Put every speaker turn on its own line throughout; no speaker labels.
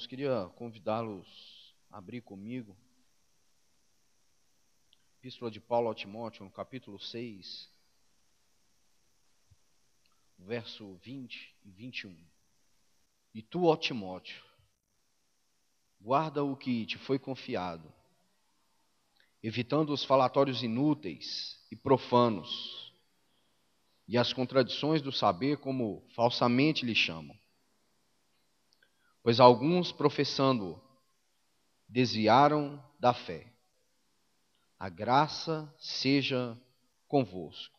Irmãos, queria convidá-los a abrir comigo. Epístola de Paulo a Timóteo, no capítulo 6, verso 20 e 21. E tu, ó Timóteo, guarda o que te foi confiado, evitando os falatórios inúteis e profanos, e as contradições do saber, como falsamente lhe chamam. Pois alguns, professando, desviaram da fé. A graça seja convosco.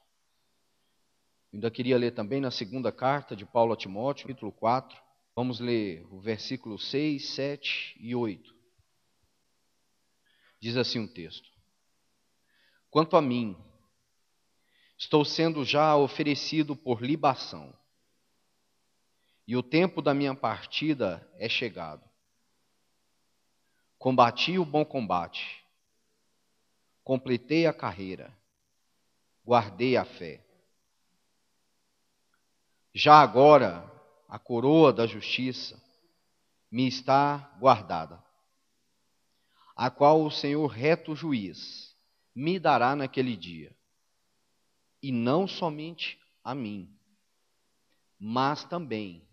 Ainda queria ler também na segunda carta de Paulo a Timóteo, capítulo 4. Vamos ler o versículo 6, 7 e 8. Diz assim o texto: Quanto a mim, estou sendo já oferecido por libação, e o tempo da minha partida é chegado. Combati o bom combate, completei a carreira, guardei a fé. Já agora, a coroa da justiça me está guardada, a qual o Senhor reto juiz me dará naquele dia, e não somente a mim, mas também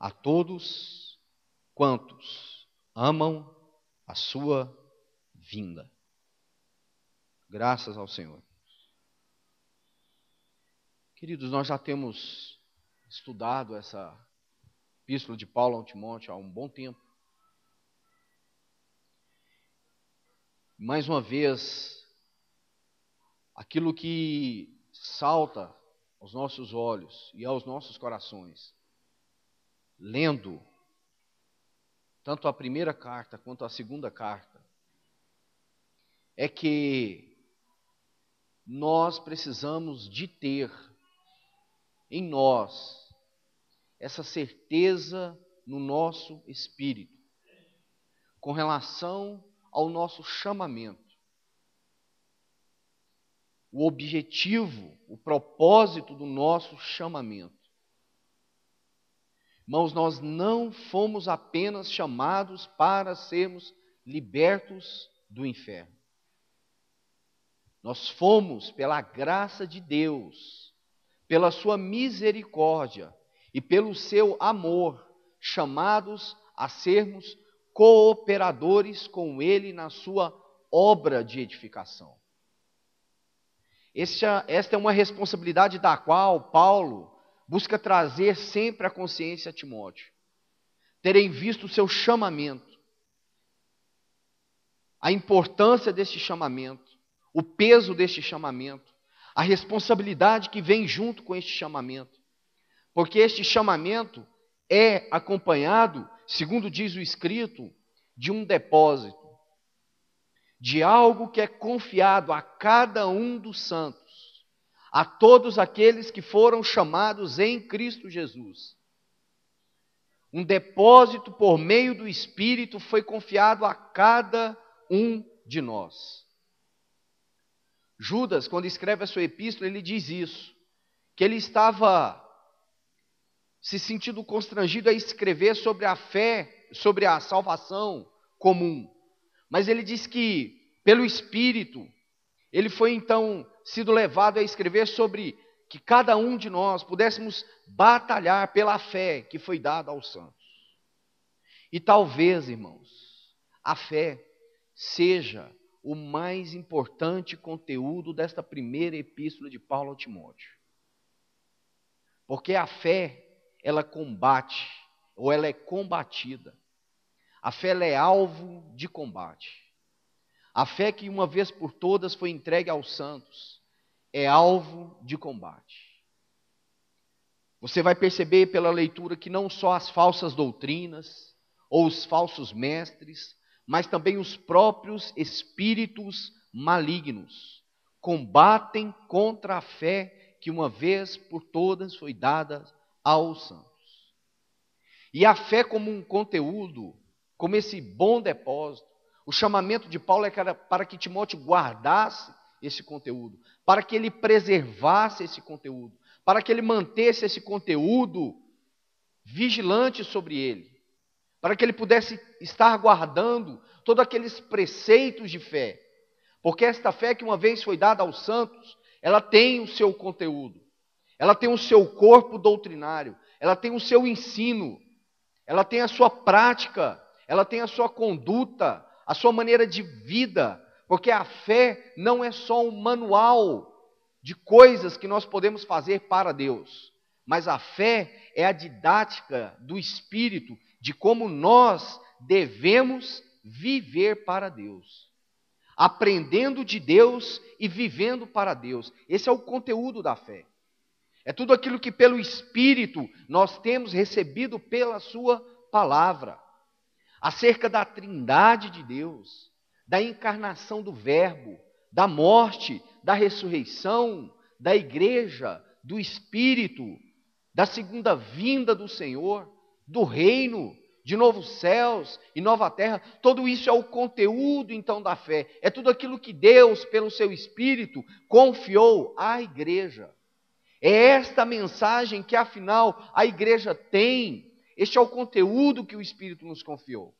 a todos quantos amam a sua vinda. Graças ao Senhor. Queridos, nós já temos estudado essa epístola de Paulo a Timóteo há um bom tempo. Mais uma vez, aquilo que salta aos nossos olhos e aos nossos corações, lendo tanto a primeira carta quanto a segunda carta, é que nós precisamos de ter em nós essa certeza no nosso espírito, com relação ao nosso chamamento. O objetivo, o propósito do nosso chamamento. Irmãos, nós não fomos apenas chamados para sermos libertos do inferno. Nós fomos, pela graça de Deus, pela sua misericórdia e pelo seu amor, chamados a sermos cooperadores com Ele na sua obra de edificação. Esta é uma responsabilidade da qual Paulo busca trazer sempre a consciência a Timóteo. Terem visto o seu chamamento, a importância deste chamamento, o peso deste chamamento, a responsabilidade que vem junto com este chamamento. Porque este chamamento é acompanhado, segundo diz o escrito, de um depósito, de algo que é confiado a cada um dos santos, a todos aqueles que foram chamados em Cristo Jesus. Um depósito por meio do Espírito foi confiado a cada um de nós. Judas, quando escreve a sua epístola, ele diz isso, que ele estava se sentindo constrangido a escrever sobre a fé, sobre a salvação comum. Mas ele diz que, pelo Espírito, ele foi então sido levado a escrever sobre que cada um de nós pudéssemos batalhar pela fé que foi dada aos santos. E talvez, irmãos, a fé seja o mais importante conteúdo desta primeira epístola de Paulo a Timóteo. Porque a fé, ela combate, ou ela é combatida. A fé, ela é alvo de combate. A fé que uma vez por todas foi entregue aos santos, é alvo de combate. Você vai perceber pela leitura que não só as falsas doutrinas, ou os falsos mestres, mas também os próprios espíritos malignos combatem contra a fé que uma vez por todas foi dada aos santos. E a fé como um conteúdo, como esse bom depósito, o chamamento de Paulo é para que Timóteo guardasse esse conteúdo, para que ele preservasse esse conteúdo, para que ele mantesse esse conteúdo vigilante sobre ele, para que ele pudesse estar guardando todos aqueles preceitos de fé. Porque esta fé que uma vez foi dada aos santos, ela tem o seu conteúdo, ela tem o seu corpo doutrinário, ela tem o seu ensino, ela tem a sua prática, ela tem a sua conduta, a sua maneira de vida, porque a fé não é só um manual de coisas que nós podemos fazer para Deus, mas a fé é a didática do Espírito de como nós devemos viver para Deus, aprendendo de Deus e vivendo para Deus. Esse é o conteúdo da fé. É tudo aquilo que pelo Espírito nós temos recebido pela sua palavra, acerca da trindade de Deus, da encarnação do Verbo, da morte, da ressurreição, da igreja, do Espírito, da segunda vinda do Senhor, do reino, de novos céus e nova terra. Tudo isso é o conteúdo então da fé, é tudo aquilo que Deus, pelo seu Espírito, confiou à igreja. É esta mensagem que afinal a igreja tem. Este é o conteúdo que o Espírito nos confiou.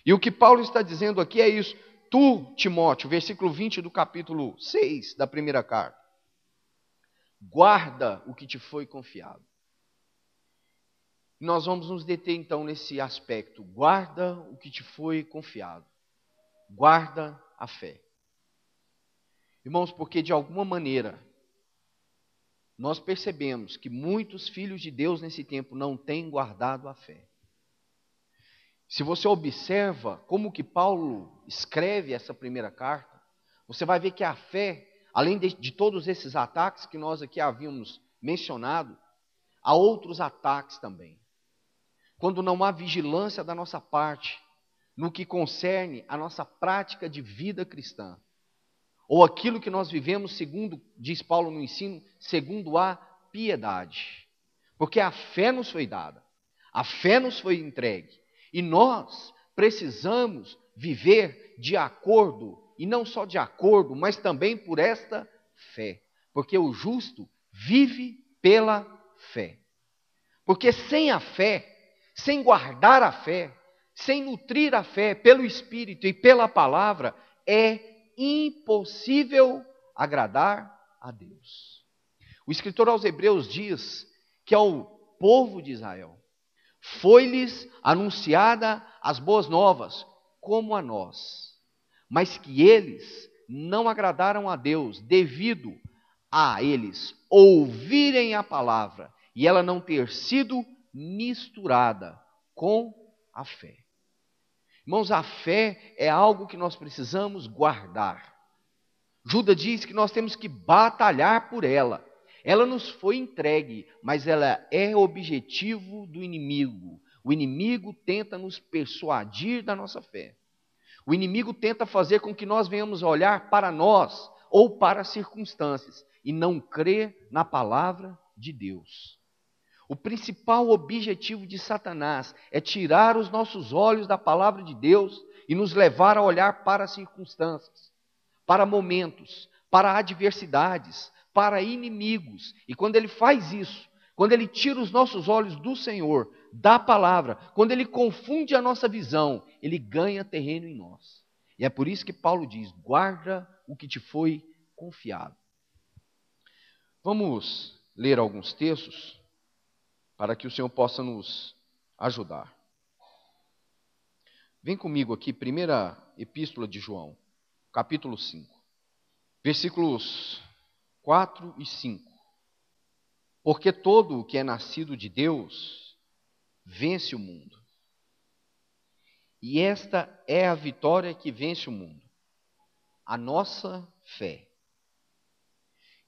E o que Paulo está dizendo aqui é isso. Tu, Timóteo, versículo 20 do capítulo 6 da primeira carta, guarda o que te foi confiado. Nós vamos nos deter então nesse aspecto. Guarda o que te foi confiado. Guarda a fé. Irmãos, porque de alguma maneira nós percebemos que muitos filhos de Deus nesse tempo não têm guardado a fé. Se você observa como que Paulo escreve essa primeira carta, você vai ver que a fé, além de todos esses ataques que nós aqui havíamos mencionado, há outros ataques também. Quando não há vigilância da nossa parte, no que concerne a nossa prática de vida cristã, ou aquilo que nós vivemos segundo, diz Paulo no ensino, segundo a piedade. Porque a fé nos foi dada, a fé nos foi entregue, e nós precisamos viver de acordo, e não só de acordo, mas também por esta fé. Porque o justo vive pela fé. Porque sem a fé, sem guardar a fé, sem nutrir a fé pelo Espírito e pela palavra, é impossível agradar a Deus. O escritor aos Hebreus diz que ao povo de Israel foi-lhes anunciada as boas novas, como a nós, mas que eles não agradaram a Deus devido a eles ouvirem a palavra e ela não ter sido misturada com a fé. Irmãos, a fé é algo que nós precisamos guardar. Judas diz que nós temos que batalhar por ela. Ela nos foi entregue, mas ela é objetivo do inimigo. O inimigo tenta nos persuadir da nossa fé. O inimigo tenta fazer com que nós venhamos olhar para nós ou para as circunstâncias e não crer na palavra de Deus. O principal objetivo de Satanás é tirar os nossos olhos da palavra de Deus e nos levar a olhar para as circunstâncias, para momentos, para adversidades, para inimigos. E quando ele faz isso, quando ele tira os nossos olhos do Senhor, da palavra, quando ele confunde a nossa visão, ele ganha terreno em nós. E é por isso que Paulo diz: guarda o que te foi confiado. Vamos ler alguns textos para que o Senhor possa nos ajudar. Vem comigo aqui, primeira epístola de João, capítulo 5, versículos 4 e 5. Porque todo o que é nascido de Deus vence o mundo. E esta é a vitória que vence o mundo, a nossa fé.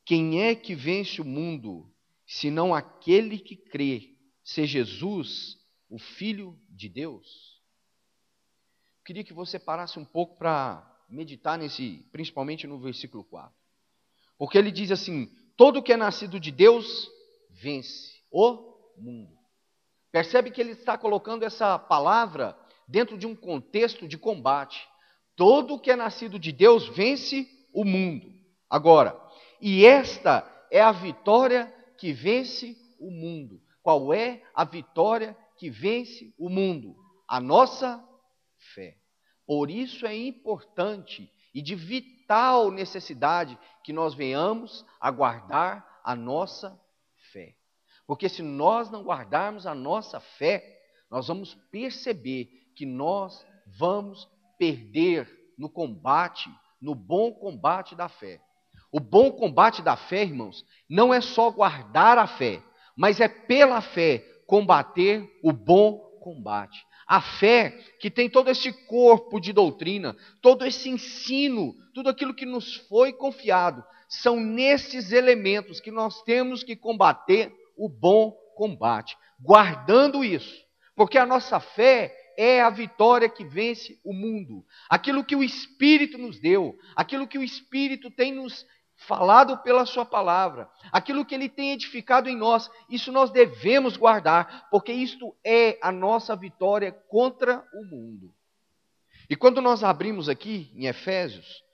Quem é que vence o mundo, senão aquele que crê ser Jesus, o Filho de Deus? Eu queria que você parasse um pouco para meditar principalmente no versículo 4. Porque ele diz assim: todo que é nascido de Deus vence o mundo. Percebe que ele está colocando essa palavra dentro de um contexto de combate. Todo que é nascido de Deus vence o mundo. Agora, e esta é a vitória que vence o mundo. Qual é a vitória que vence o mundo? a nossa fé. Por isso é importante e de vital necessidade que nós venhamos a guardar a nossa fé. Porque se nós não guardarmos a nossa fé, nós vamos perceber que nós vamos perder no combate, no bom combate da fé. O bom combate da fé, irmãos, não é só guardar a fé, mas é pela fé combater o bom combate. A fé que tem todo esse corpo de doutrina, todo esse ensino, tudo aquilo que nos foi confiado, são nesses elementos que nós temos que combater o bom combate, guardando isso, porque a nossa fé é a vitória que vence o mundo. Aquilo que o Espírito nos deu, aquilo que o Espírito tem nos falado pela sua palavra, aquilo que ele tem edificado em nós, isso nós devemos guardar, porque isto é a nossa vitória contra o mundo. E quando nós abrimos aqui em Efésios,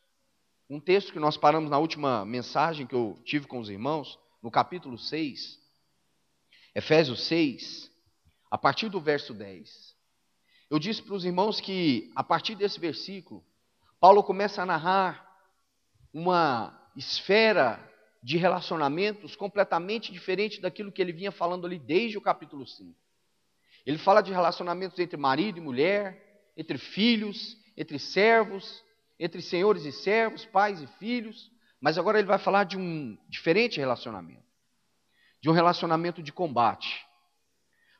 um texto que nós paramos na última mensagem que eu tive com os irmãos, no capítulo 6, Efésios 6, a partir do verso 10. Eu disse para os irmãos que, a partir desse versículo, Paulo começa a narrar uma esfera de relacionamentos completamente diferente daquilo que ele vinha falando ali desde o capítulo 5. Ele fala de relacionamentos entre marido e mulher, entre filhos, entre servos, entre senhores e servos, pais e filhos, mas agora ele vai falar de um diferente relacionamento, de um relacionamento de combate.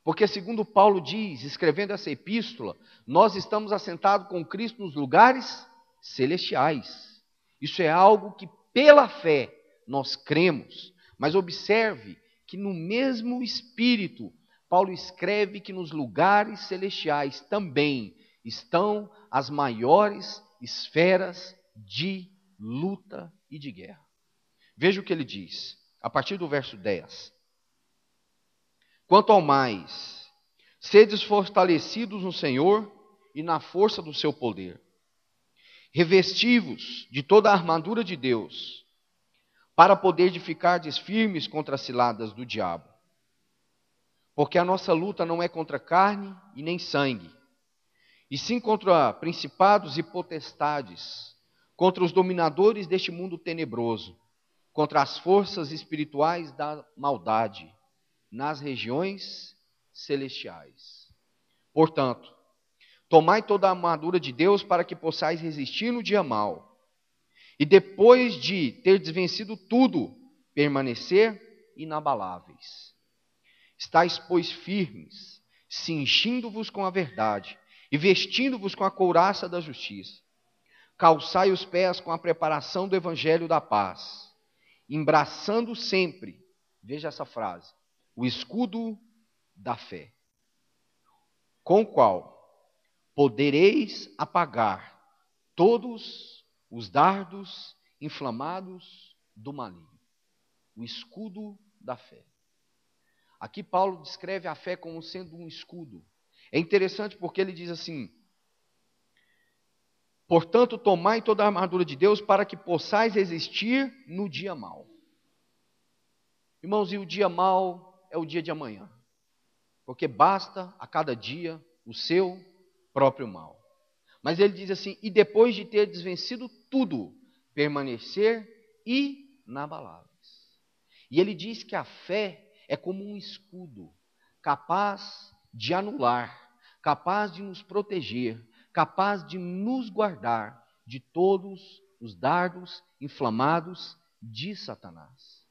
Porque, segundo Paulo diz, escrevendo essa epístola, nós estamos assentados com Cristo nos lugares celestiais. Isso é algo que, pela fé, nós cremos. Mas observe que no mesmo Espírito, Paulo escreve que nos lugares celestiais também estão as maiores esferas de luta e de guerra. Veja o que ele diz, a partir do verso 10. Quanto ao mais, sedes fortalecidos no Senhor e na força do seu poder. Revesti-vos de toda a armadura de Deus, para poder ficardes firmes contra as ciladas do diabo. Porque a nossa luta não é contra carne e nem sangue, e sim contra principados e potestades, contra os dominadores deste mundo tenebroso, contra as forças espirituais da maldade, nas regiões celestiais. Portanto, tomai toda a armadura de Deus para que possais resistir no dia mau, e depois de ter vencido tudo, permanecer inabaláveis. Estais, pois, firmes, cingindo-vos com a verdade, e vestindo-vos com a couraça da justiça. Calçai os pés com a preparação do evangelho da paz, embraçando sempre, veja essa frase, o escudo da fé, com o qual podereis apagar todos os dardos inflamados do maligno. O escudo da fé. Aqui Paulo descreve a fé como sendo um escudo. É interessante porque ele diz assim: portanto, tomai toda a armadura de Deus para que possais resistir no dia mau. Irmãos, e o dia mau é o dia de amanhã, porque basta a cada dia o seu próprio mal. Mas ele diz assim: e depois de ter desvencido tudo, permanecer inabaláveis. E ele diz que a fé é como um escudo, capaz de anular, capaz de nos proteger, capaz de nos guardar de todos os dardos inflamados de Satanás.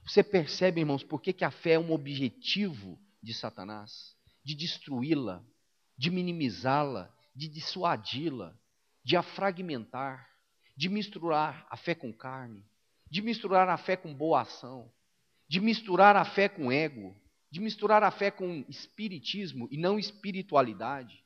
Você percebe, irmãos, por que a fé é um objetivo de Satanás? De destruí-la, de minimizá-la, de dissuadi-la, de a fragmentar, de misturar a fé com carne, de misturar a fé com boa ação, de misturar a fé com ego, de misturar a fé com espiritismo e não espiritualidade.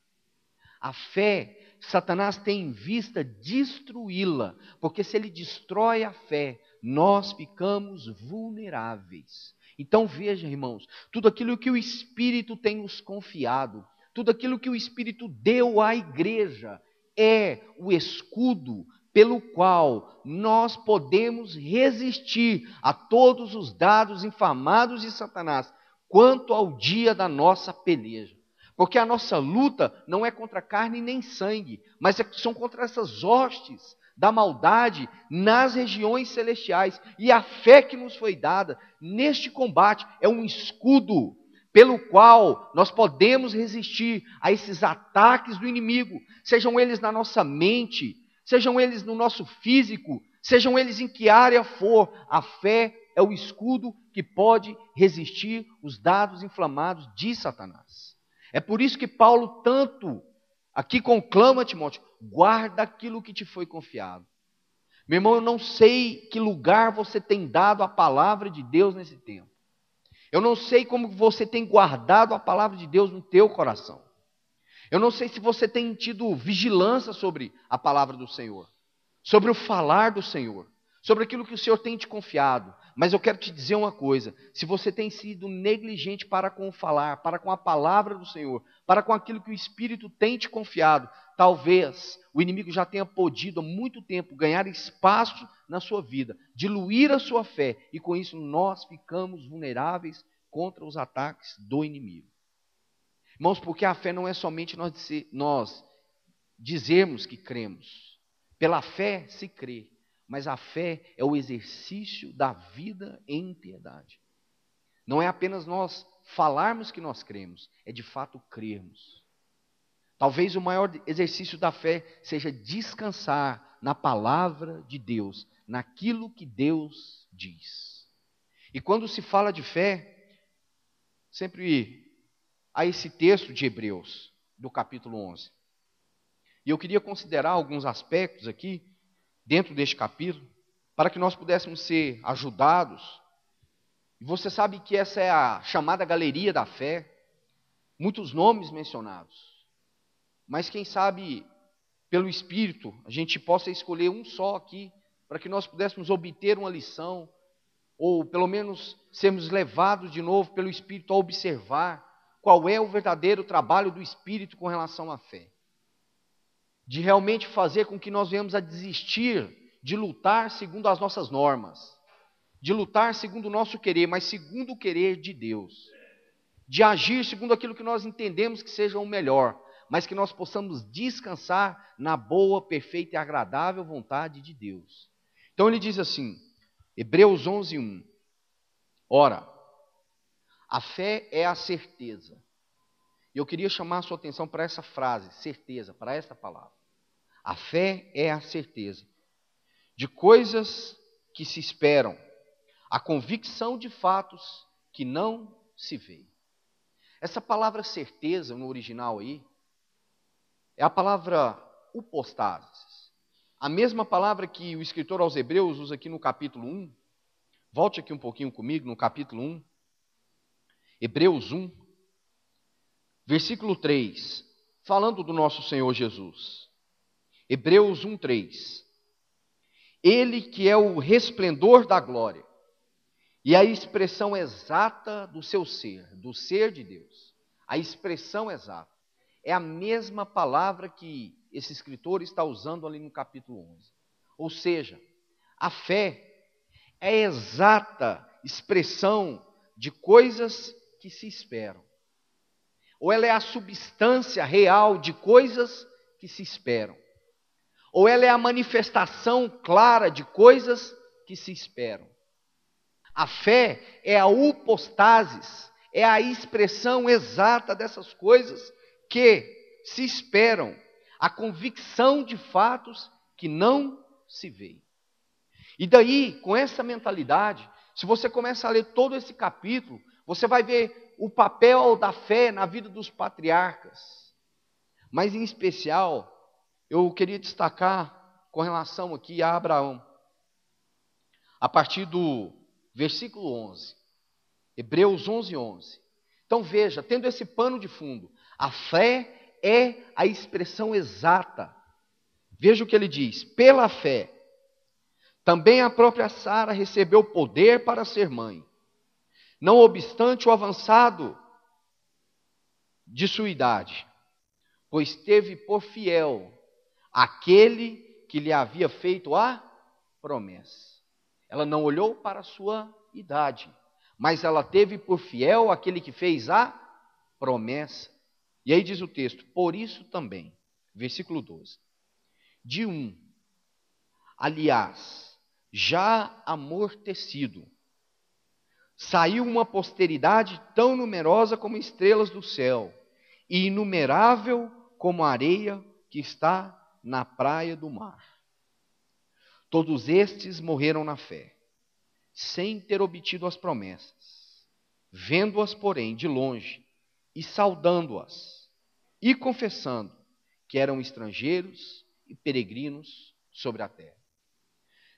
A fé, Satanás tem em vista destruí-la, porque se ele destrói a fé, nós ficamos vulneráveis. Então veja, irmãos, tudo aquilo que o Espírito tem nos confiado, tudo aquilo que o Espírito deu à igreja, é o escudo pelo qual nós podemos resistir a todos os dardos inflamados de Satanás, quanto ao dia da nossa peleja. Porque a nossa luta não é contra carne nem sangue, mas são contra essas hostes da maldade nas regiões celestiais. E a fé que nos foi dada neste combate é um escudo pelo qual nós podemos resistir a esses ataques do inimigo, sejam eles na nossa mente, sejam eles no nosso físico, sejam eles em que área for. A fé é o escudo que pode resistir os dardos inflamados de Satanás. É por isso que Paulo tanto aqui conclama Timóteo: guarda aquilo que te foi confiado. Meu irmão, eu não sei que lugar você tem dado à palavra de Deus nesse tempo. Eu não sei como você tem guardado a palavra de Deus no teu coração. Eu não sei se você tem tido vigilância sobre a palavra do Senhor, sobre o falar do Senhor, sobre aquilo que o Senhor tem te confiado. Mas eu quero te dizer uma coisa: se você tem sido negligente para com o falar, para com a palavra do Senhor, para com aquilo que o Espírito tem te confiado, talvez o inimigo já tenha podido há muito tempo ganhar espaço na sua vida, diluir a sua fé, e com isso nós ficamos vulneráveis contra os ataques do inimigo. Irmãos, porque a fé não é somente nós dizermos que cremos. Pela fé se crê, mas a fé é o exercício da vida em piedade. Não é apenas nós falarmos que nós cremos, é de fato crermos. Talvez o maior exercício da fé seja descansar na palavra de Deus, naquilo que Deus diz. E quando se fala de fé, sempre há esse texto de Hebreus, do capítulo 11. E eu queria considerar alguns aspectos aqui, dentro deste capítulo, para que nós pudéssemos ser ajudados. E você sabe que essa é a chamada galeria da fé, muitos nomes mencionados. Mas quem sabe, pelo Espírito, a gente possa escolher um só aqui, para que nós pudéssemos obter uma lição, ou pelo menos sermos levados de novo pelo Espírito a observar qual é o verdadeiro trabalho do Espírito com relação à fé. De realmente fazer com que nós venhamos a desistir de lutar segundo as nossas normas, de lutar segundo o nosso querer, mas segundo o querer de Deus, de agir segundo aquilo que nós entendemos que seja o melhor, mas que nós possamos descansar na boa, perfeita e agradável vontade de Deus. Então ele diz assim, Hebreus 11:1, ora, a fé é a certeza. E eu queria chamar a sua atenção para essa frase, certeza, para esta palavra. A fé é a certeza de coisas que se esperam, a convicção de fatos que não se veem. Essa palavra certeza, no original aí, é a palavra upostasis. A mesma palavra que o escritor aos Hebreus usa aqui no capítulo 1. Volte aqui um pouquinho comigo, no capítulo 1. Hebreus 1, versículo 3, falando do nosso Senhor Jesus. Hebreus 1:3. Ele que é o resplendor da glória e a expressão exata do seu ser, do ser de Deus. A expressão exata é a mesma palavra que esse escritor está usando ali no capítulo 11. Ou seja, a fé é a exata expressão de coisas que se esperam. Ou ela é a substância real de coisas que se esperam. Ou ela é a manifestação clara de coisas que se esperam. A fé é a upostasis, é a expressão exata dessas coisas que se esperam, a convicção de fatos que não se veem. E daí, com essa mentalidade, se você começa a ler todo esse capítulo, você vai ver o papel da fé na vida dos patriarcas. Mas em especial, eu queria destacar com relação aqui a Abraão, a partir do versículo 11, Hebreus 11:11. Então veja, tendo esse pano de fundo, a fé é a expressão exata. Veja o que ele diz: pela fé, também a própria Sara recebeu poder para ser mãe, não obstante o avançado de sua idade, pois teve por fiel aquele que lhe havia feito a promessa. Ela não olhou para a sua idade, mas ela teve por fiel aquele que fez a promessa. E aí diz o texto: por isso também, versículo 12, de um, aliás, já amortecido, saiu uma posteridade tão numerosa como estrelas do céu, e inumerável como a areia que está na praia do mar. Todos estes morreram na fé, sem ter obtido as promessas, vendo-as, porém, de longe, e saudando-as, e confessando que eram estrangeiros e peregrinos sobre a terra.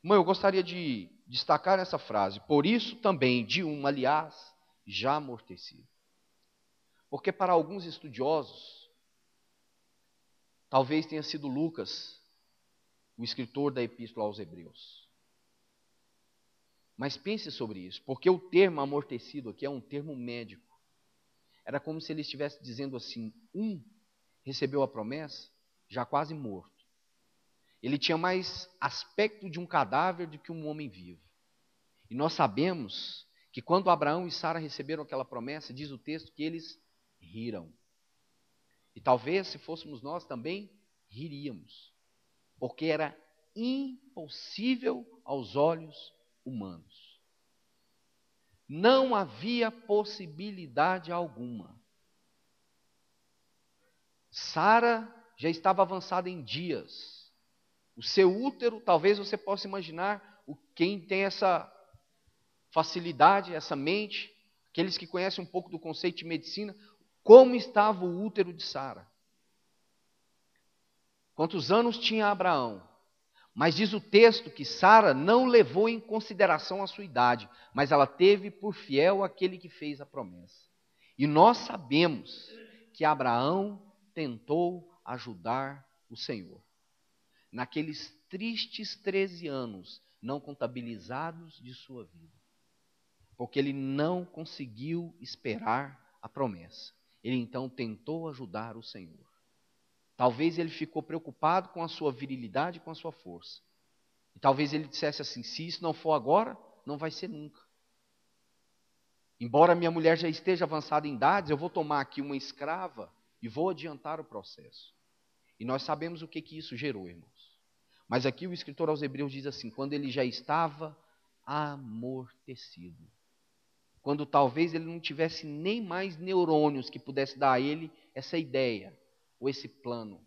Irmão, eu gostaria de destacar essa frase: por isso também, de um, aliás, já amortecido. Porque para alguns estudiosos, talvez tenha sido Lucas, o escritor da Epístola aos Hebreus. Mas pense sobre isso, porque o termo amortecido aqui é um termo médico. Era como se ele estivesse dizendo assim: um recebeu a promessa já quase morto. Ele tinha mais aspecto de um cadáver do que um homem vivo. E nós sabemos que quando Abraão e Sara receberam aquela promessa, diz o texto que eles riram. E talvez, se fôssemos nós também, riríamos. Porque era impossível aos olhos humanos. Não havia possibilidade alguma. Sara já estava avançada em dias. O seu útero, talvez você possa imaginar, quem tem essa facilidade, essa mente, aqueles que conhecem um pouco do conceito de medicina, como estava o útero de Sara. Quantos anos tinha Abraão? Mas diz o texto que Sara não levou em consideração a sua idade, mas ela teve por fiel aquele que fez a promessa. E nós sabemos que Abraão tentou ajudar o Senhor. Naqueles tristes 13 anos não contabilizados de sua vida. Porque ele não conseguiu esperar a promessa. Ele então tentou ajudar o Senhor. Talvez ele ficou preocupado com a sua virilidade e com a sua força. E talvez ele dissesse assim: se isso não for agora, não vai ser nunca. Embora minha mulher já esteja avançada em idades, eu vou tomar aqui uma escrava e vou adiantar o processo. E nós sabemos o que isso gerou, irmãos. Mas aqui o escritor aos Hebreus diz assim: quando ele já estava amortecido. Quando talvez ele não tivesse nem mais neurônios que pudesse dar a ele essa ideia, ou esse plano.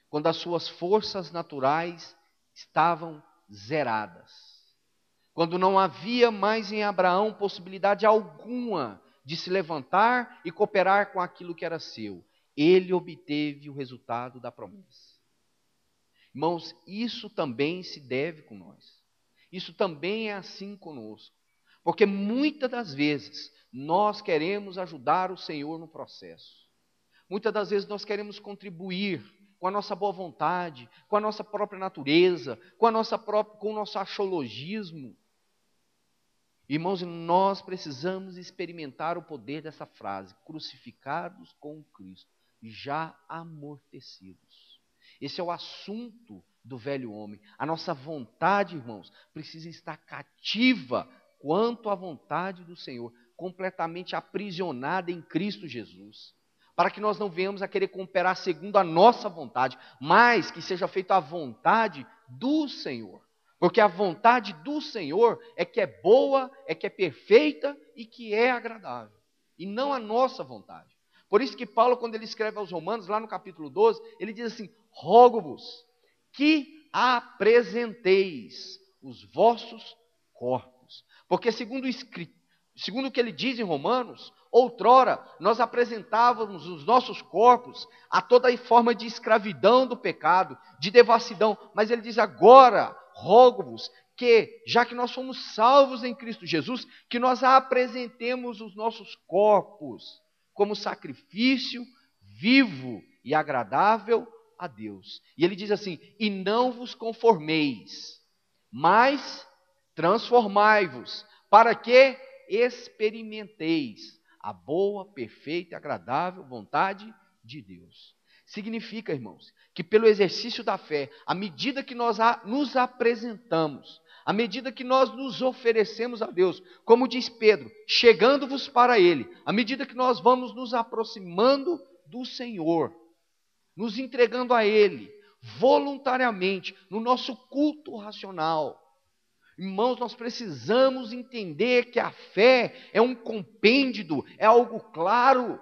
Quando as suas forças naturais estavam zeradas. Quando não havia mais em Abraão possibilidade alguma de se levantar e cooperar com aquilo que era seu. Ele obteve o resultado da promessa. Irmãos, isso também se deve com nós. Isso também é assim conosco. Porque muitas das vezes nós queremos ajudar o Senhor no processo. Muitas das vezes nós queremos contribuir com a nossa boa vontade, com a nossa própria natureza, com o nosso achologismo. Irmãos, nós precisamos experimentar o poder dessa frase: crucificados com Cristo, já amortecidos. Esse é o assunto do velho homem. A nossa vontade, irmãos, precisa estar cativa quanto à vontade do Senhor, completamente aprisionada em Cristo Jesus, para que nós não venhamos a querer cooperar segundo a nossa vontade, mas que seja feita a vontade do Senhor. Porque a vontade do Senhor é que é boa, é que é perfeita e que é agradável, e não a nossa vontade. Por isso que Paulo, quando ele escreve aos Romanos, lá no capítulo 12, ele diz assim: rogo-vos que apresenteis os vossos corpos. Porque segundo o que ele diz em Romanos, outrora nós apresentávamos os nossos corpos a toda forma de escravidão do pecado, de devassidão. Mas ele diz: agora rogo-vos que, já que nós fomos salvos em Cristo Jesus, que nós apresentemos os nossos corpos como sacrifício vivo e agradável a Deus. E ele diz assim: e não vos conformeis, mas transformai-vos, para que experimenteis a boa, perfeita e agradável vontade de Deus. Significa, irmãos, que pelo exercício da fé, à medida que nós nos apresentamos, à medida que nós nos oferecemos a Deus, como diz Pedro, chegando-vos para Ele, à medida que nós vamos nos aproximando do Senhor, nos entregando a Ele, voluntariamente, no nosso culto racional. Irmãos, nós precisamos entender que a fé é um compêndio, é algo claro.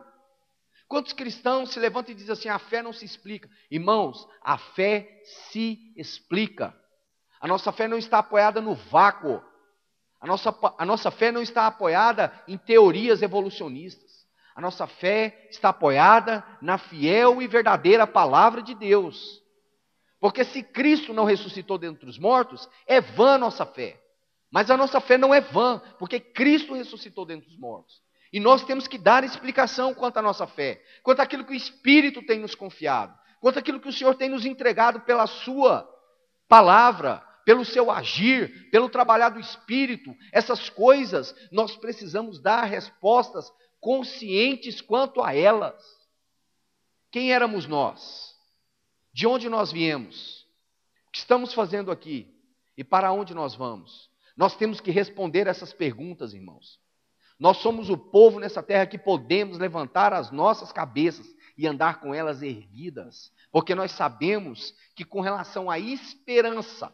Quantos cristãos se levantam e dizem assim, a fé não se explica? Irmãos, a fé se explica. A nossa fé não está apoiada no vácuo. A nossa fé não está apoiada em teorias evolucionistas. A nossa fé está apoiada na fiel e verdadeira palavra de Deus. Porque se Cristo não ressuscitou dentre os mortos, é vã a nossa fé. Mas a nossa fé não é vã, porque Cristo ressuscitou dentre os mortos. E nós temos que dar explicação quanto à nossa fé, quanto àquilo que o Espírito tem nos confiado, quanto àquilo que o Senhor tem nos entregado pela sua palavra, pelo seu agir, pelo trabalhar do Espírito. Essas coisas nós precisamos dar respostas conscientes quanto a elas. Quem éramos nós? De onde nós viemos? O que estamos fazendo aqui? E para onde nós vamos? Nós temos que responder essas perguntas, irmãos. Nós somos o povo nessa terra que podemos levantar as nossas cabeças e andar com elas erguidas, porque nós sabemos que com relação à esperança,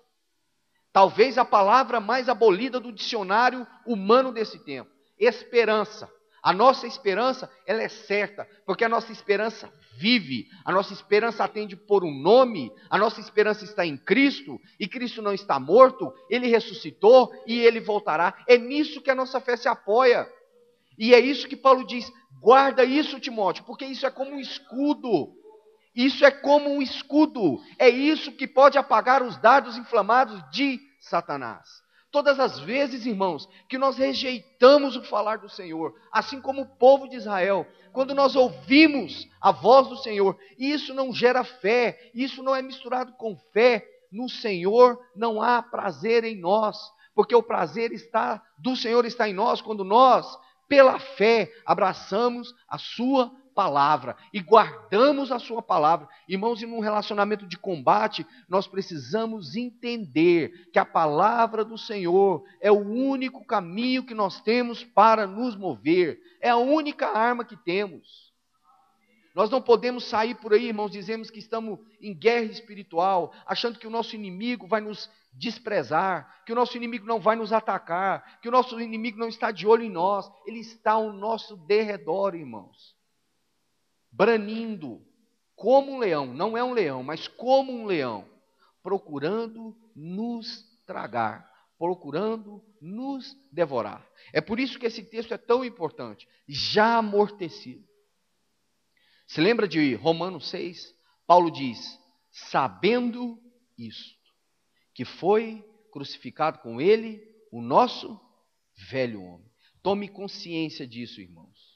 talvez a palavra mais abolida do dicionário humano desse tempo, esperança. A nossa esperança, ela é certa, porque a nossa esperança vive, a nossa esperança atende por um nome, a nossa esperança está em Cristo, e Cristo não está morto, Ele ressuscitou e Ele voltará. É nisso que a nossa fé se apoia. E é isso que Paulo diz, guarda isso, Timóteo, porque isso é como um escudo. Isso é como um escudo. É isso que pode apagar os dardos inflamados de Satanás. Todas as vezes, irmãos, que nós rejeitamos o falar do Senhor, assim como o povo de Israel, quando nós ouvimos a voz do Senhor, e isso não gera fé, isso não é misturado com fé, no Senhor não há prazer em nós, porque o prazer do Senhor está em nós, quando nós, pela fé, abraçamos a sua palavra e guardamos a sua palavra. Irmãos, e num relacionamento de combate, nós precisamos entender que a palavra do Senhor é o único caminho que nós temos para nos mover, é a única arma que temos. Nós não podemos sair por aí, irmãos, dizemos que estamos em guerra espiritual, achando que o nosso inimigo vai nos desprezar, que o nosso inimigo não vai nos atacar, que o nosso inimigo não está de olho em nós, ele está ao nosso derredor, irmãos. Branindo, como um leão, não é um leão, mas como um leão, procurando nos tragar, procurando nos devorar. É por isso que esse texto é tão importante, já amortecido. Se lembra de Romanos 6? Paulo diz, sabendo isto, que foi crucificado com ele o nosso velho homem. Tome consciência disso, irmãos.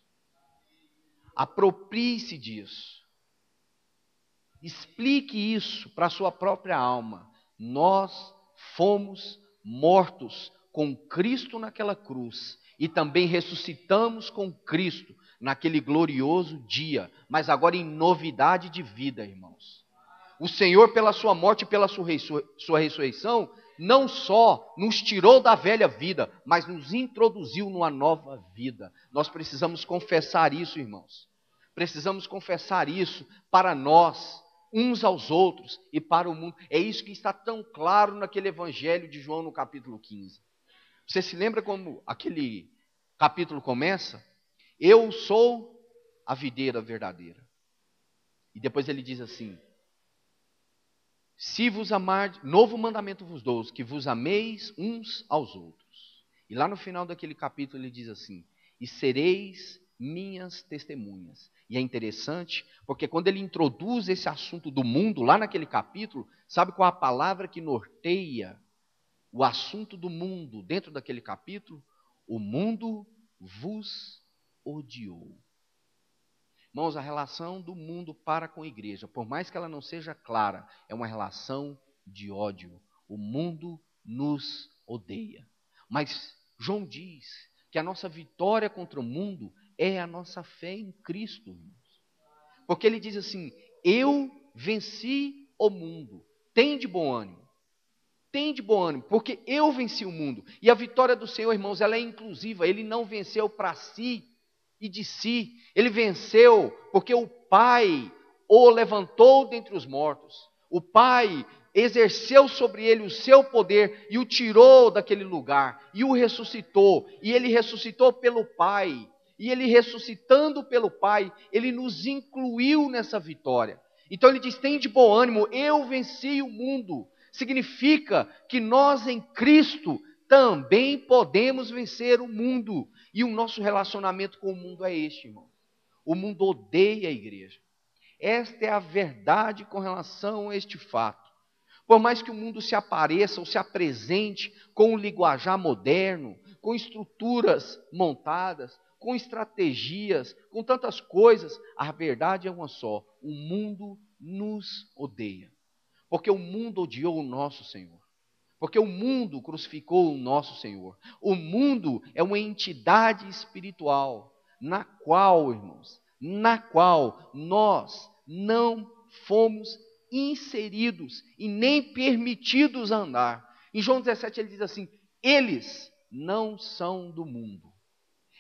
Aproprie-se disso. Explique isso para a sua própria alma. Nós fomos mortos com Cristo naquela cruz e também ressuscitamos com Cristo naquele glorioso dia, mas agora em novidade de vida, irmãos. O Senhor, pela sua morte e pela sua ressurreição, não só nos tirou da velha vida, mas nos introduziu numa nova vida. Nós precisamos confessar isso, irmãos. Precisamos confessar isso para nós, uns aos outros e para o mundo. É isso que está tão claro naquele evangelho de João no capítulo 15. Você se lembra como aquele capítulo começa? Eu sou a videira verdadeira. E depois ele diz assim, se vos amar, novo mandamento vos dou, que vos ameis uns aos outros. E lá no final daquele capítulo ele diz assim, e sereis minhas testemunhas. E é interessante, porque quando ele introduz esse assunto do mundo, lá naquele capítulo, sabe qual a palavra que norteia o assunto do mundo dentro daquele capítulo? O mundo vos odiou. Irmãos, a relação do mundo para com a igreja, por mais que ela não seja clara, é uma relação de ódio. O mundo nos odeia. Mas João diz que a nossa vitória contra o mundo é a nossa fé em Cristo, irmãos. Porque ele diz assim, eu venci o mundo, tem de bom ânimo. Tem de bom ânimo, porque eu venci o mundo. E a vitória do Senhor, irmãos, ela é inclusiva. Ele não venceu para si e de si. Ele venceu porque o Pai o levantou dentre os mortos. O Pai exerceu sobre ele o seu poder e o tirou daquele lugar e o ressuscitou. E ele ressuscitou pelo Pai. E ele ressuscitando pelo Pai, ele nos incluiu nessa vitória. Então ele diz: tem de bom ânimo, eu venci o mundo. Significa que nós em Cristo também podemos vencer o mundo. E o nosso relacionamento com o mundo é este, irmão. O mundo odeia a igreja. Esta é a verdade com relação a este fato. Por mais que o mundo se apareça ou se apresente com um linguajar moderno, com estruturas montadas, com estratégias, com tantas coisas, a verdade é uma só: o mundo nos odeia. Porque o mundo odiou o nosso Senhor. Porque o mundo crucificou o nosso Senhor. O mundo é uma entidade espiritual, na qual, irmãos, na qual nós não fomos inseridos e nem permitidos andar. Em João 17 ele diz assim: eles não são do mundo.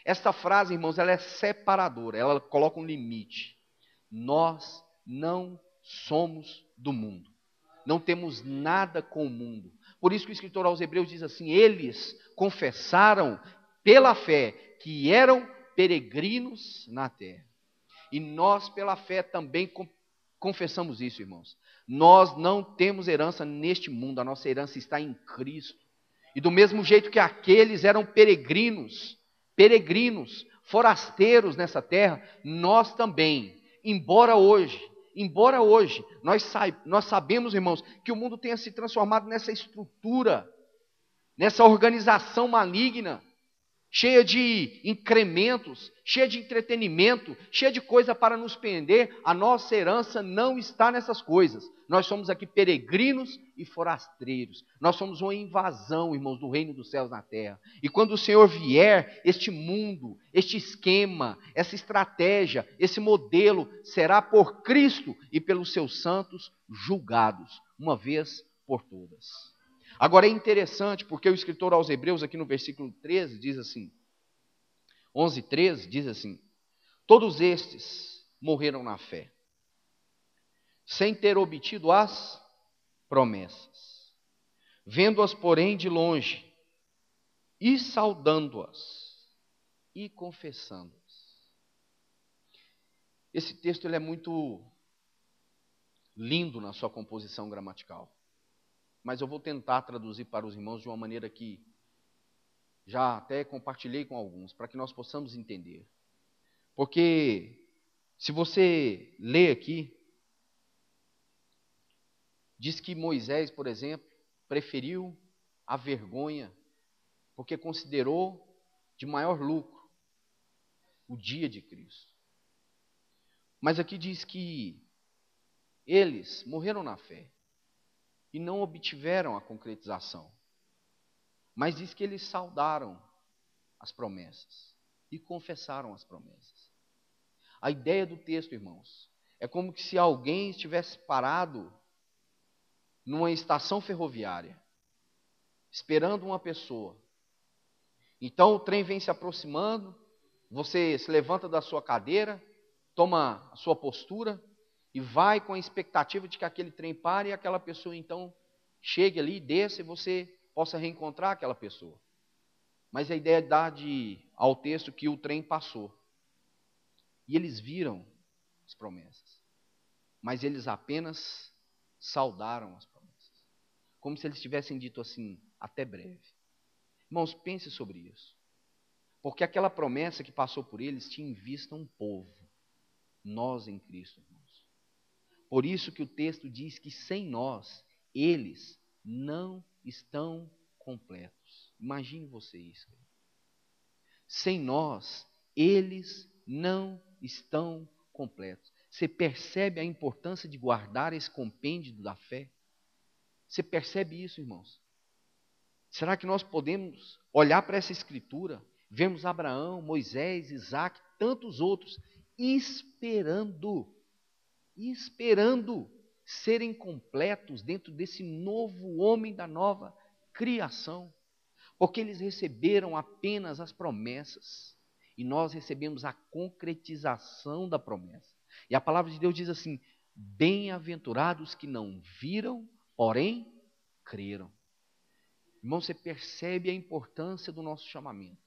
Esta frase, irmãos, ela é separadora, ela coloca um limite. Nós não somos do mundo. Não temos nada com o mundo. Por isso que o escritor aos Hebreus diz assim: eles confessaram pela fé que eram peregrinos na terra. E nós pela fé também confessamos isso, irmãos. Nós não temos herança neste mundo, a nossa herança está em Cristo. E do mesmo jeito que aqueles eram peregrinos, forasteiros nessa terra, nós também, embora hoje, nós sabemos, irmãos, que o mundo tenha se transformado nessa estrutura, nessa organização maligna, cheia de incrementos, cheia de entretenimento, cheia de coisa para nos prender. A nossa herança não está nessas coisas. Nós somos aqui peregrinos e forasteiros. Nós somos uma invasão, irmãos, do reino dos céus na terra. E quando o Senhor vier, este mundo, este esquema, essa estratégia, esse modelo será por Cristo e pelos seus santos julgados, uma vez por todas. Agora é interessante porque o escritor aos Hebreus, aqui no versículo 13, diz assim, 11:13, diz assim: todos estes morreram na fé, sem ter obtido as promessas, vendo-as, porém, de longe, e saudando-as, e confessando-as. Esse texto ele é muito lindo na sua composição gramatical. Mas eu vou tentar traduzir para os irmãos de uma maneira que já até compartilhei com alguns, para que nós possamos entender. Porque se você lê aqui, diz que Moisés, por exemplo, preferiu a vergonha, porque considerou de maior lucro o dia de Cristo. Mas aqui diz que eles morreram na fé e não obtiveram a concretização. Mas diz que eles saudaram as promessas e confessaram as promessas. A ideia do texto, irmãos, é como que se alguém estivesse parado numa estação ferroviária, esperando uma pessoa. Então o trem vem se aproximando, você se levanta da sua cadeira, toma a sua postura e vai com a expectativa de que aquele trem pare e aquela pessoa então chegue ali, desça e você possa reencontrar aquela pessoa. Mas a ideia dá ao texto que o trem passou. E eles viram as promessas. Mas eles apenas saudaram as promessas. Como se eles tivessem dito assim: até breve. Irmãos, pense sobre isso. Porque aquela promessa que passou por eles tinha em vista um povo. Nós em Cristo, irmãos. Por isso que o texto diz que sem nós, eles não estão completos. Imagine você isso. Sem nós, eles não estão completos. Você percebe a importância de guardar esse compêndio da fé? Você percebe isso, irmãos? Será que nós podemos olhar para essa escritura, vemos Abraão, Moisés, Isaac, tantos outros, esperando serem completos dentro desse novo homem da nova criação? Porque eles receberam apenas as promessas e nós recebemos a concretização da promessa. E a palavra de Deus diz assim: bem-aventurados que não viram, porém creram. Irmão, você percebe a importância do nosso chamamento.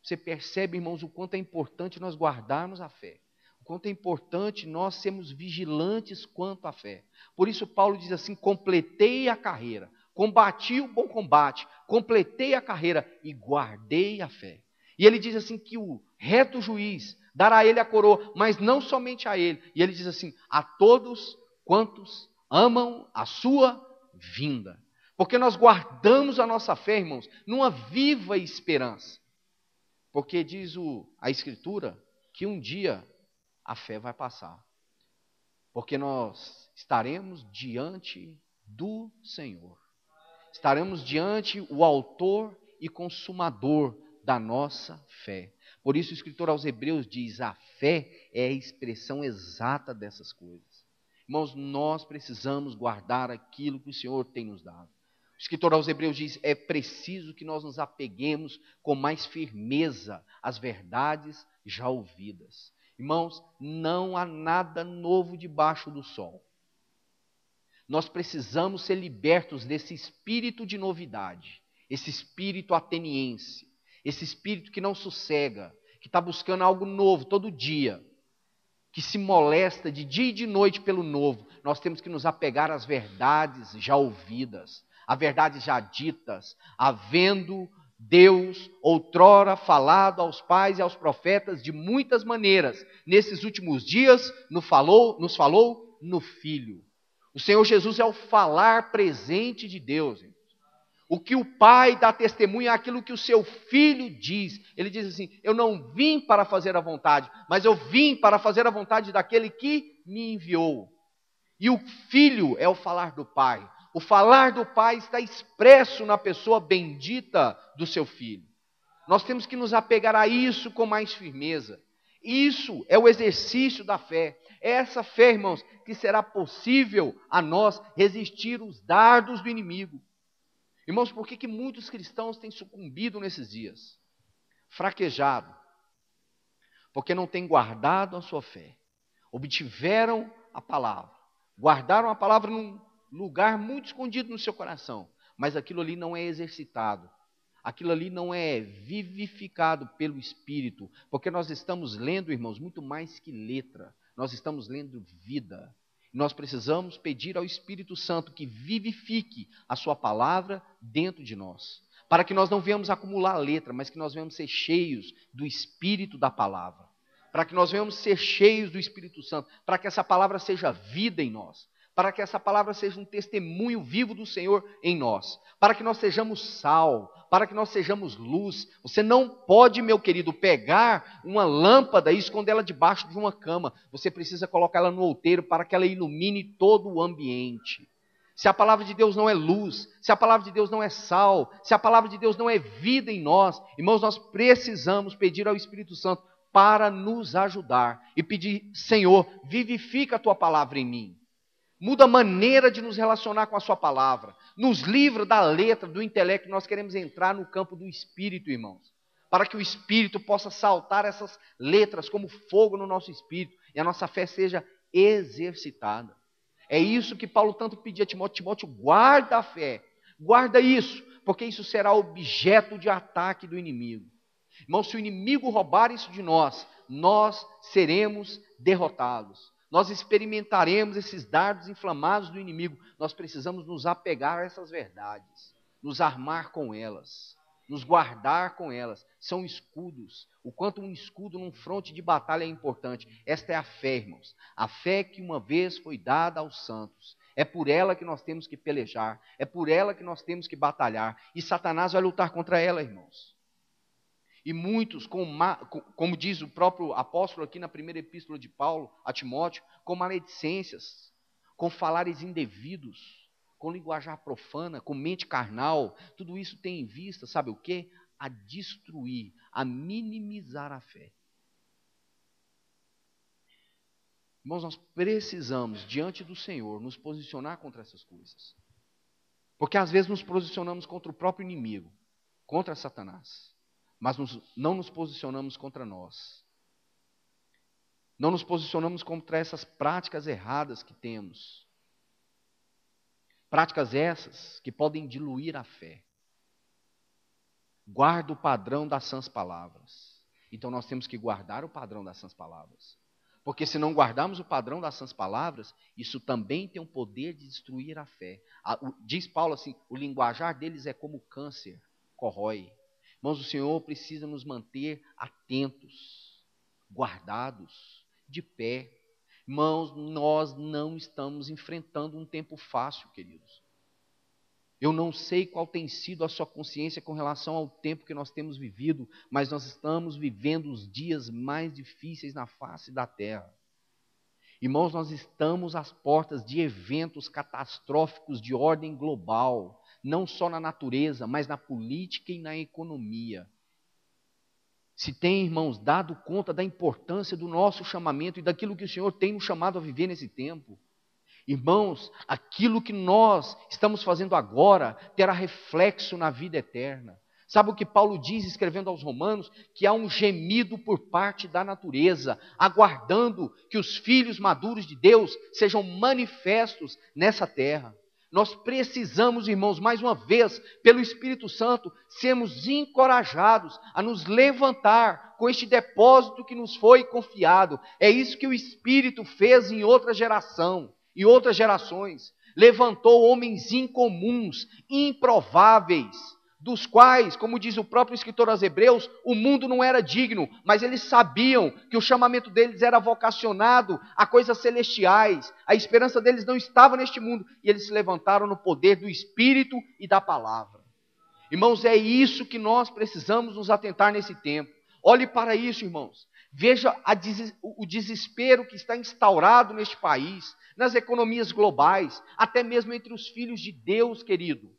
Você percebe, irmãos, o quanto é importante nós guardarmos a fé. O quanto é importante nós sermos vigilantes quanto à fé. Por isso Paulo diz assim: completei a carreira, combati o bom combate, completei a carreira e guardei a fé. E ele diz assim que o reto juiz dará a ele a coroa, mas não somente a ele. E ele diz assim: a todos quantos amam a sua vinda. Porque nós guardamos a nossa fé, irmãos, numa viva esperança. Porque diz a Escritura que um dia a fé vai passar. Porque nós estaremos diante do Senhor. Estaremos diante o autor e consumador da nossa fé. Por isso o escritor aos Hebreus diz: a fé é a expressão exata dessas coisas. Irmãos, nós precisamos guardar aquilo que o Senhor tem nos dado. O escritor aos Hebreus diz: é preciso que nós nos apeguemos com mais firmeza às verdades já ouvidas. Irmãos, não há nada novo debaixo do sol. Nós precisamos ser libertos desse espírito de novidade, esse espírito ateniense, esse espírito que não sossega, que está buscando algo novo todo dia, que se molesta de dia e de noite pelo novo. Nós temos que nos apegar às verdades já ouvidas, a verdades já ditas, havendo Deus outrora falado aos pais e aos profetas de muitas maneiras. Nesses últimos dias nos falou no Filho. O Senhor Jesus é o falar presente de Deus. O que o Pai dá testemunho é aquilo que o seu Filho diz. Ele diz assim: eu não vim para fazer a vontade, mas eu vim para fazer a vontade daquele que me enviou. E o Filho é o falar do Pai. O falar do Pai está expresso na pessoa bendita do seu Filho. Nós temos que nos apegar a isso com mais firmeza. Isso é o exercício da fé. É essa fé, irmãos, que será possível a nós resistir os dardos do inimigo. Irmãos, por que muitos cristãos têm sucumbido nesses dias? Fraquejado. Porque não têm guardado a sua fé. Obtiveram a palavra. Guardaram a palavra num lugar muito escondido no seu coração, mas aquilo ali não é exercitado, aquilo ali não é vivificado pelo Espírito, porque nós estamos lendo, irmãos, muito mais que letra, nós estamos lendo vida. Nós precisamos pedir ao Espírito Santo que vivifique a sua palavra dentro de nós, para que nós não venhamos acumular letra, mas que nós venhamos ser cheios do Espírito da palavra, para que nós venhamos ser cheios do Espírito Santo, para que essa palavra seja vida em nós, para que essa palavra seja um testemunho vivo do Senhor em nós, para que nós sejamos sal, para que nós sejamos luz. Você não pode, meu querido, pegar uma lâmpada e esconder ela debaixo de uma cama. Você precisa colocar ela no outeiro para que ela ilumine todo o ambiente. Se a palavra de Deus não é luz, se a palavra de Deus não é sal, se a palavra de Deus não é vida em nós, irmãos, nós precisamos pedir ao Espírito Santo para nos ajudar e pedir: Senhor, vivifica a tua palavra em mim. Muda a maneira de nos relacionar com a sua palavra. Nos livra da letra, do intelecto. Nós queremos entrar no campo do Espírito, irmãos. Para que o Espírito possa saltar essas letras como fogo no nosso espírito. E a nossa fé seja exercitada. É isso que Paulo tanto pedia a Timóteo. Timóteo, guarda a fé. Guarda isso, porque isso será objeto de ataque do inimigo. Irmãos, se o inimigo roubar isso de nós, nós seremos derrotados. Nós experimentaremos esses dardos inflamados do inimigo. Nós precisamos nos apegar a essas verdades, nos armar com elas, nos guardar com elas. São escudos. O quanto um escudo num fronte de batalha é importante. Esta é a fé, irmãos. A fé que uma vez foi dada aos santos. É por ela que nós temos que pelejar. É por ela que nós temos que batalhar. E Satanás vai lutar contra ela, irmãos. E muitos, como diz o próprio apóstolo aqui na primeira epístola de Paulo a Timóteo, com maledicências, com falares indevidos, com linguajar profana, com mente carnal, tudo isso tem em vista, sabe o quê? A destruir, a minimizar a fé. Irmãos, nós precisamos, diante do Senhor, nos posicionar contra essas coisas. Porque às vezes nos posicionamos contra o próprio inimigo, contra Satanás. Mas não nos posicionamos contra nós. Não nos posicionamos contra essas práticas erradas que temos. Práticas essas que podem diluir a fé. Guarda o padrão das sãs palavras. Então nós temos que guardar o padrão das sãs palavras. Porque se não guardarmos o padrão das sãs palavras, isso também tem o poder de destruir a fé. Diz Paulo assim, o linguajar deles é como câncer, corrói. Irmãos, o Senhor precisa nos manter atentos, guardados, de pé. Irmãos, nós não estamos enfrentando um tempo fácil, queridos. Eu não sei qual tem sido a sua consciência com relação ao tempo que nós temos vivido, mas nós estamos vivendo os dias mais difíceis na face da terra. Irmãos, nós estamos às portas de eventos catastróficos de ordem global, não só na natureza, mas na política e na economia. Se tem, irmãos, dado conta da importância do nosso chamamento e daquilo que o Senhor tem nos chamado a viver nesse tempo. Irmãos, aquilo que nós estamos fazendo agora terá reflexo na vida eterna. Sabe o que Paulo diz escrevendo aos Romanos? Que há um gemido por parte da natureza, aguardando que os filhos maduros de Deus sejam manifestos nessa terra. Nós precisamos, irmãos, mais uma vez, pelo Espírito Santo, sermos encorajados a nos levantar com este depósito que nos foi confiado. É isso que o Espírito fez em outra geração. E outras gerações, levantou homens incomuns, improváveis, dos quais, como diz o próprio escritor aos Hebreus, o mundo não era digno, mas eles sabiam que o chamamento deles era vocacionado a coisas celestiais, a esperança deles não estava neste mundo, e eles se levantaram no poder do Espírito e da palavra. Irmãos, é isso que nós precisamos nos atentar nesse tempo. Olhe para isso, irmãos. Veja o desespero que está instaurado neste país, nas economias globais, até mesmo entre os filhos de Deus, querido.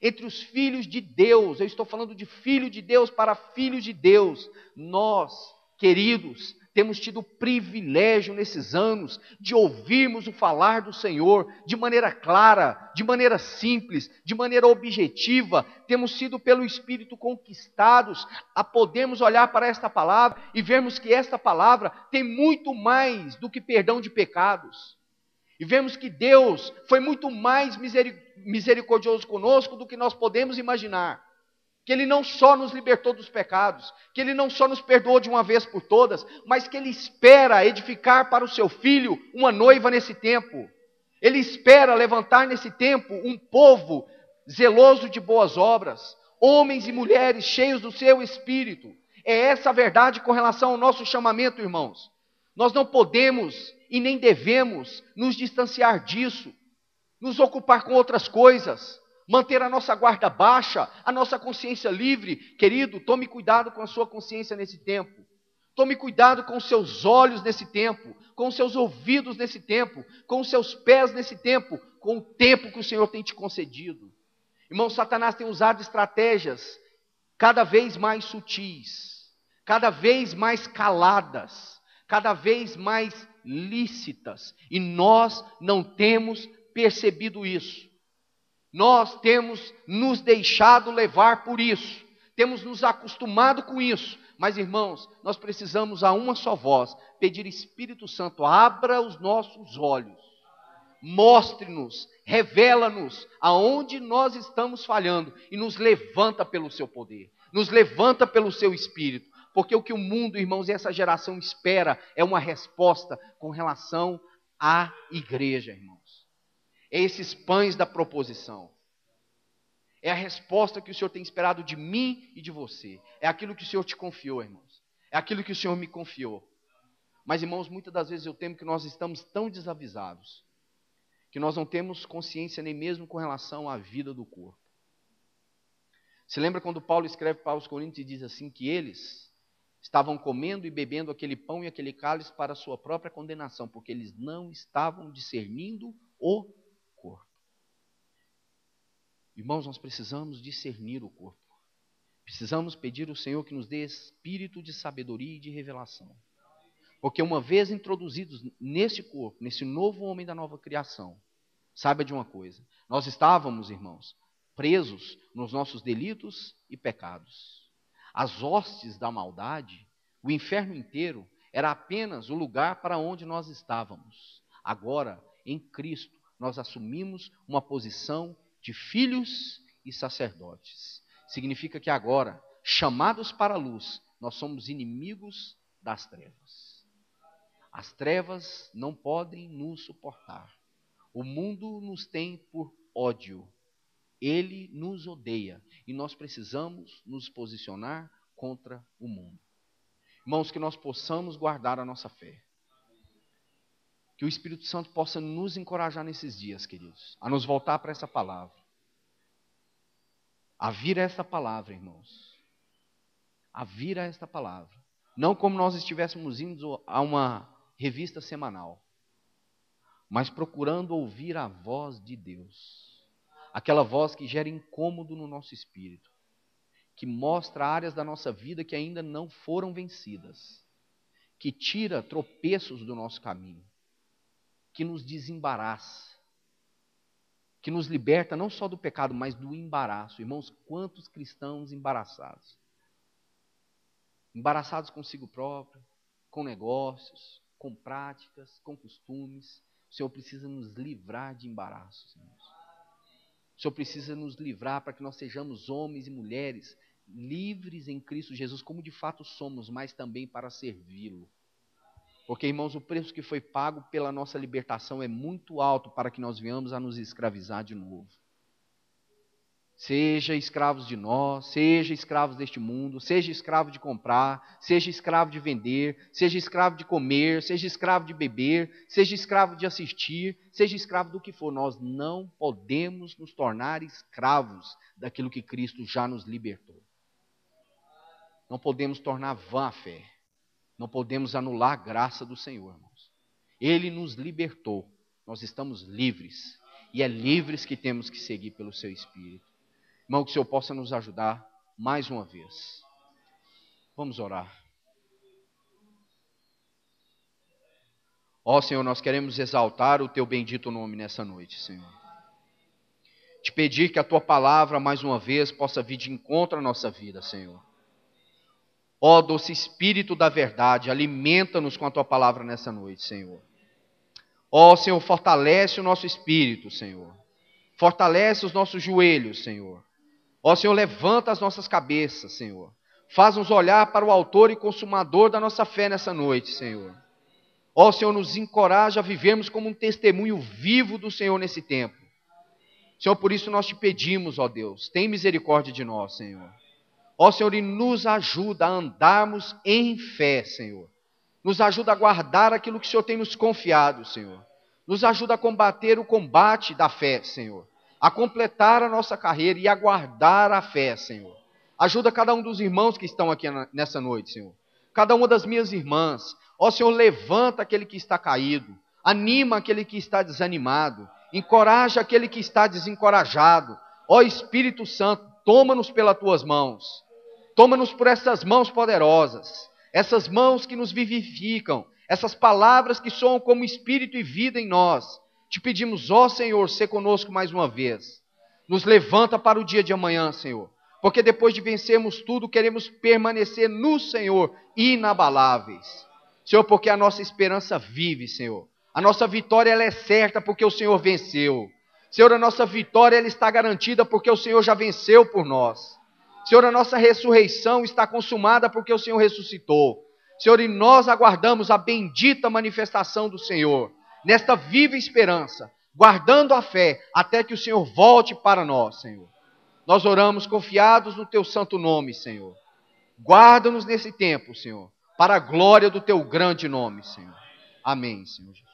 Entre os filhos de Deus, eu estou falando de filho de Deus para filho de Deus. Nós, queridos, temos tido o privilégio nesses anos de ouvirmos o falar do Senhor de maneira clara, de maneira simples, de maneira objetiva. Temos sido pelo Espírito conquistados a podermos olhar para esta palavra e vermos que esta palavra tem muito mais do que perdão de pecados. E vemos que Deus foi muito mais misericordioso conosco do que nós podemos imaginar. Que Ele não só nos libertou dos pecados, que Ele não só nos perdoou de uma vez por todas, mas que Ele espera edificar para o seu filho uma noiva nesse tempo. Ele espera levantar nesse tempo um povo zeloso de boas obras, homens e mulheres cheios do seu Espírito. É essa a verdade com relação ao nosso chamamento, irmãos. Nós não podemos e nem devemos nos distanciar disso, nos ocupar com outras coisas, manter a nossa guarda baixa, a nossa consciência livre. Querido, tome cuidado com a sua consciência nesse tempo. Tome cuidado com os seus olhos nesse tempo, com os seus ouvidos nesse tempo, com os seus pés nesse tempo, com o tempo que o Senhor tem te concedido. Irmão, Satanás tem usado estratégias cada vez mais sutis, cada vez mais caladas, cada vez mais lícitas, e nós não temos percebido isso. Nós temos nos deixado levar por isso, temos nos acostumado com isso, mas irmãos, nós precisamos a uma só voz, pedir Espírito Santo, abra os nossos olhos, mostre-nos, revela-nos aonde nós estamos falhando e nos levanta pelo seu poder, nos levanta pelo seu Espírito, porque o que o mundo, irmãos, e essa geração espera é uma resposta com relação à igreja, irmãos. É esses pães da proposição. É a resposta que o Senhor tem esperado de mim e de você. É aquilo que o Senhor te confiou, irmãos. É aquilo que o Senhor me confiou. Mas, irmãos, muitas das vezes eu temo que nós estamos tão desavisados que nós não temos consciência nem mesmo com relação à vida do corpo. Se lembra quando Paulo escreve para os Coríntios e diz assim que eles estavam comendo e bebendo aquele pão e aquele cálice para a sua própria condenação, porque eles não estavam discernindo o corpo. Irmãos, nós precisamos discernir o corpo. Precisamos pedir ao Senhor que nos dê espírito de sabedoria e de revelação. Porque uma vez introduzidos nesse corpo, nesse novo homem da nova criação, saiba de uma coisa, nós estávamos, irmãos, presos nos nossos delitos e pecados. As hostes da maldade, o inferno inteiro, era apenas o lugar para onde nós estávamos. Agora, em Cristo, nós assumimos uma posição de filhos e sacerdotes. Significa que agora, chamados para a luz, nós somos inimigos das trevas. As trevas não podem nos suportar. O mundo nos tem por ódio. Ele nos odeia e nós precisamos nos posicionar contra o mundo. Irmãos, que nós possamos guardar a nossa fé. Que o Espírito Santo possa nos encorajar nesses dias, queridos, a nos voltar para essa palavra. A vir a esta palavra, irmãos. A vir a esta palavra. Não como nós estivéssemos indo a uma revista semanal, mas procurando ouvir a voz de Deus. Aquela voz que gera incômodo no nosso espírito, que mostra áreas da nossa vida que ainda não foram vencidas, que tira tropeços do nosso caminho, que nos desembaraça, que nos liberta não só do pecado, mas do embaraço. Irmãos, quantos cristãos embaraçados? Embaraçados consigo próprio, com negócios, com práticas, com costumes. O Senhor precisa nos livrar de embaraços, irmãos. O Senhor precisa nos livrar para que nós sejamos homens e mulheres livres em Cristo Jesus, como de fato somos, mas também para servi-lo. Porque, irmãos, o preço que foi pago pela nossa libertação é muito alto para que nós venhamos a nos escravizar de novo. Seja escravos de nós, seja escravos deste mundo, seja escravo de comprar, seja escravo de vender, seja escravo de comer, seja escravo de beber, seja escravo de assistir, seja escravo do que for. Nós não podemos nos tornar escravos daquilo que Cristo já nos libertou. Não podemos tornar vã a fé. Não podemos anular a graça do Senhor, irmãos. Ele nos libertou. Nós estamos livres. E é livres que temos que seguir pelo seu Espírito. Irmão, que o Senhor possa nos ajudar mais uma vez. Vamos orar. Ó Senhor, nós queremos exaltar o teu bendito nome nessa noite, Senhor. Te pedir que a tua palavra mais uma vez possa vir de encontro à nossa vida, Senhor. Ó doce Espírito da verdade, alimenta-nos com a tua palavra nessa noite, Senhor. Ó Senhor, fortalece o nosso espírito, Senhor. Fortalece os nossos joelhos, Senhor. Ó Senhor, levanta as nossas cabeças, Senhor. Faz-nos olhar para o autor e consumador da nossa fé nessa noite, Senhor. Ó Senhor, nos encoraja a vivermos como um testemunho vivo do Senhor nesse tempo. Senhor, por isso nós te pedimos, ó Deus, tem misericórdia de nós, Senhor. Ó Senhor, e nos ajuda a andarmos em fé, Senhor. Nos ajuda a guardar aquilo que o Senhor tem nos confiado, Senhor. Nos ajuda a combater o combate da fé, Senhor. A completar a nossa carreira e a guardar a fé, Senhor. Ajuda cada um dos irmãos que estão aqui nessa noite, Senhor. Cada uma das minhas irmãs. Ó Senhor, levanta aquele que está caído. Anima aquele que está desanimado. Encoraja aquele que está desencorajado. Ó Espírito Santo, toma-nos pelas tuas mãos. Toma-nos por essas mãos poderosas. Essas mãos que nos vivificam. Essas palavras que soam como espírito e vida em nós. Te pedimos, ó Senhor, sê conosco mais uma vez. Nos levanta para o dia de amanhã, Senhor. Porque depois de vencermos tudo, queremos permanecer no Senhor, inabaláveis. Senhor, porque a nossa esperança vive, Senhor. A nossa vitória ela é certa porque o Senhor venceu. Senhor, a nossa vitória ela está garantida porque o Senhor já venceu por nós. Senhor, a nossa ressurreição está consumada porque o Senhor ressuscitou. Senhor, e nós aguardamos a bendita manifestação do Senhor, nesta viva esperança, guardando a fé, até que o Senhor volte para nós, Senhor. Nós oramos confiados no teu santo nome, Senhor. Guarda-nos nesse tempo, Senhor, para a glória do teu grande nome, Senhor. Amém, Senhor Jesus.